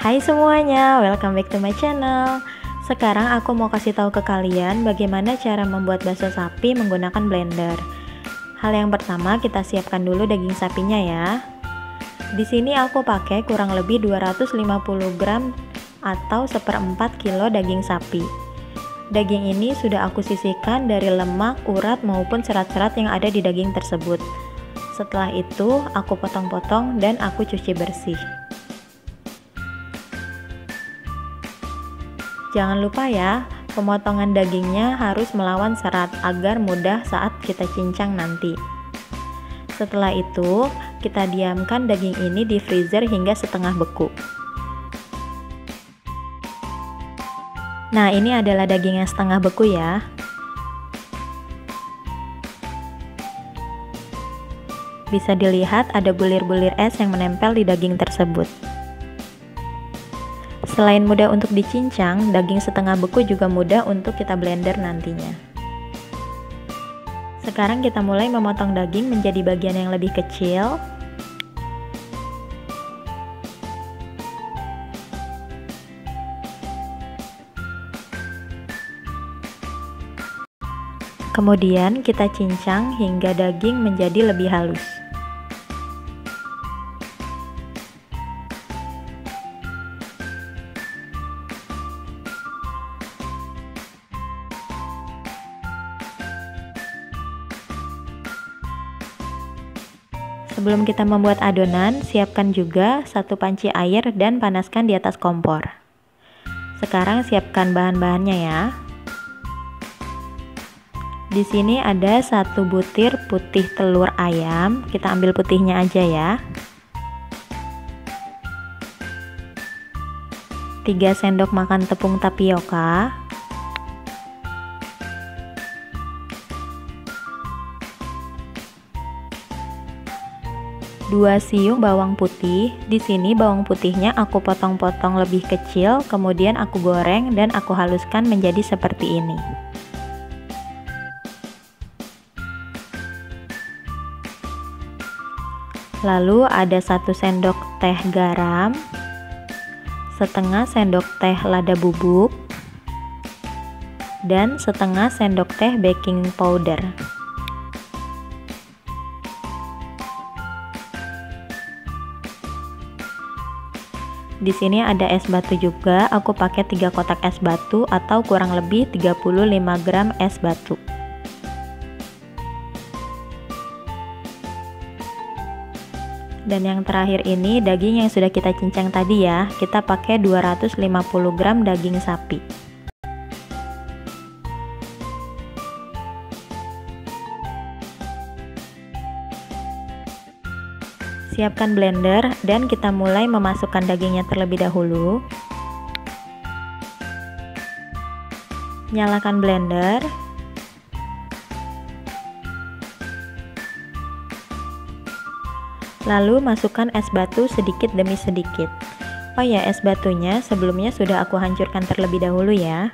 Hai semuanya, welcome back to my channel. Sekarang aku mau kasih tahu ke kalian bagaimana cara membuat bakso sapi menggunakan blender. Hal yang pertama, kita siapkan dulu daging sapinya ya. Di sini aku pakai kurang lebih 250 gram atau 1/4 kilo daging sapi. Daging ini sudah aku sisihkan dari lemak, urat maupun serat-serat yang ada di daging tersebut. Setelah itu, aku potong-potong dan aku cuci bersih. Jangan lupa ya, pemotongan dagingnya harus melawan serat agar mudah saat kita cincang nanti. Setelah itu, kita diamkan daging ini di freezer hingga setengah beku. Nah, ini adalah daging yang setengah beku ya. Bisa dilihat ada bulir-bulir es yang menempel di daging tersebut. Selain mudah untuk dicincang, daging setengah beku juga mudah untuk kita blender nantinya. Sekarang kita mulai memotong daging menjadi bagian yang lebih kecil. Kemudian kita cincang hingga daging menjadi lebih halus. Sebelum kita membuat adonan, siapkan juga satu panci air dan panaskan di atas kompor. Sekarang siapkan bahan-bahannya ya. Di sini ada 1 butir putih telur ayam, kita ambil putihnya aja ya. 3 sendok makan tepung tapioka. 2 siung bawang putih. Di sini bawang putihnya aku potong-potong lebih kecil, kemudian aku goreng dan aku haluskan menjadi seperti ini. Lalu ada 1 sendok teh garam, setengah sendok teh lada bubuk, dan setengah sendok teh baking powder. Di sini ada es batu juga, aku pakai 3 kotak es batu atau kurang lebih 35 gram es batu. Dan yang terakhir ini daging yang sudah kita cincang tadi ya, kita pakai 250 gram daging sapi. Siapkan blender dan kita mulai memasukkan dagingnya terlebih dahulu. Nyalakan blender. Lalu masukkan es batu sedikit demi sedikit. Oh ya, es batunya sebelumnya sudah aku hancurkan terlebih dahulu ya.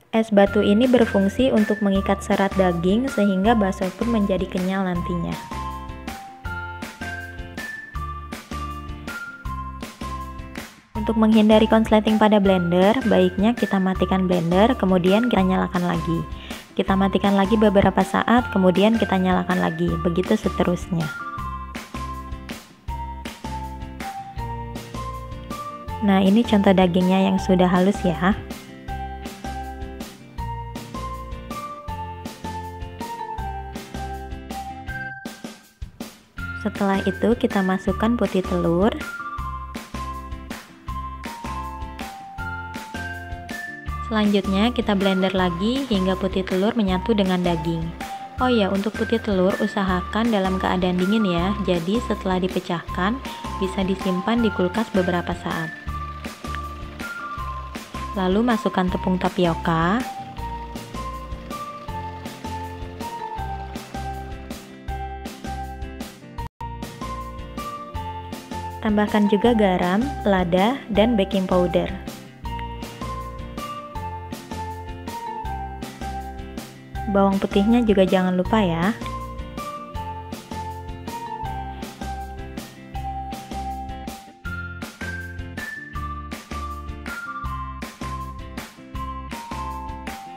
Es batu ini berfungsi untuk mengikat serat daging sehingga bakso pun menjadi kenyal nantinya. Untuk menghindari konsleting pada blender, baiknya kita matikan blender, kemudian kita nyalakan lagi. Kita matikan lagi beberapa saat, kemudian kita nyalakan lagi, begitu seterusnya. Nah, ini contoh dagingnya yang sudah halus ya. Setelah itu kita masukkan putih telur. Selanjutnya kita blender lagi hingga putih telur menyatu dengan daging. Oh ya, untuk putih telur usahakan dalam keadaan dingin ya. Jadi setelah dipecahkan bisa disimpan di kulkas beberapa saat. Lalu masukkan tepung tapioka. Tambahkan juga garam, lada, dan baking powder. Bawang putihnya juga jangan lupa ya.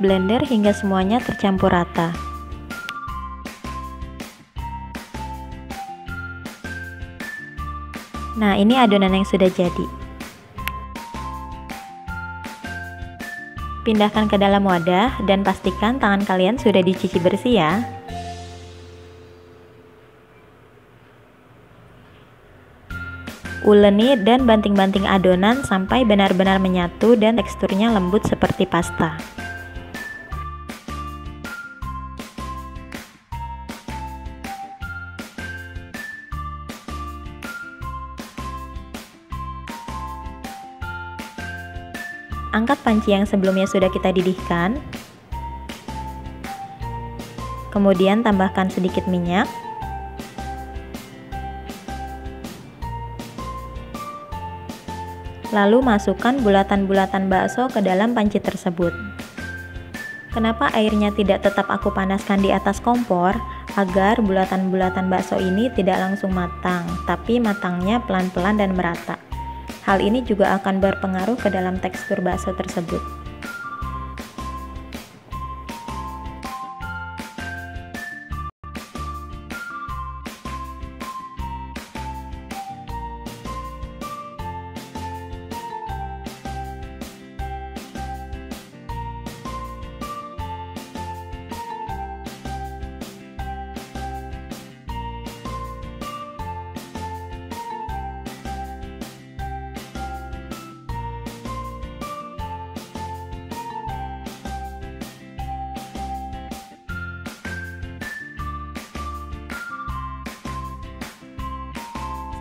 Blender hingga semuanya tercampur rata. Nah, ini adonan yang sudah jadi. Pindahkan ke dalam wadah dan pastikan tangan kalian sudah dicuci bersih ya. Uleni dan banting-banting adonan sampai benar-benar menyatu dan teksturnya lembut seperti pasta. Angkat panci yang sebelumnya sudah kita didihkan. Kemudian tambahkan sedikit minyak. Lalu masukkan bulatan-bulatan bakso ke dalam panci tersebut. Kenapa airnya tidak tetap aku panaskan di atas kompor? Agar bulatan-bulatan bakso ini tidak langsung matang, tapi matangnya pelan-pelan dan merata. Hal ini juga akan berpengaruh ke dalam tekstur bakso tersebut.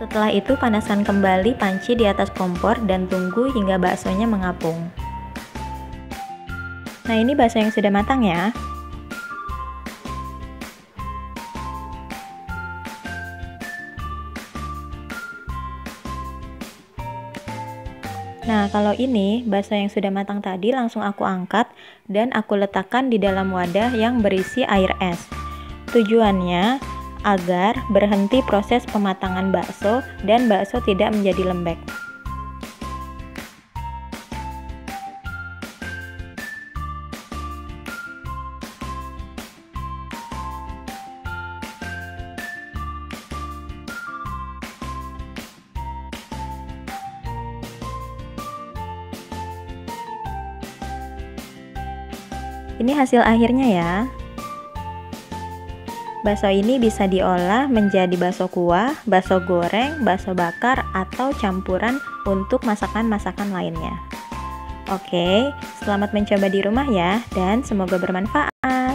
Setelah itu panaskan kembali panci di atas kompor dan tunggu hingga baksonya mengapung. Nah, ini bakso yang sudah matang ya. Nah, kalau ini bakso yang sudah matang tadi langsung aku angkat dan aku letakkan di dalam wadah yang berisi air es. Tujuannya agar berhenti proses pematangan bakso dan bakso tidak menjadi lembek. Ini hasil akhirnya ya. Bakso ini bisa diolah menjadi bakso kuah, bakso goreng, bakso bakar, atau campuran untuk masakan-masakan lainnya. Oke, selamat mencoba di rumah ya, dan semoga bermanfaat.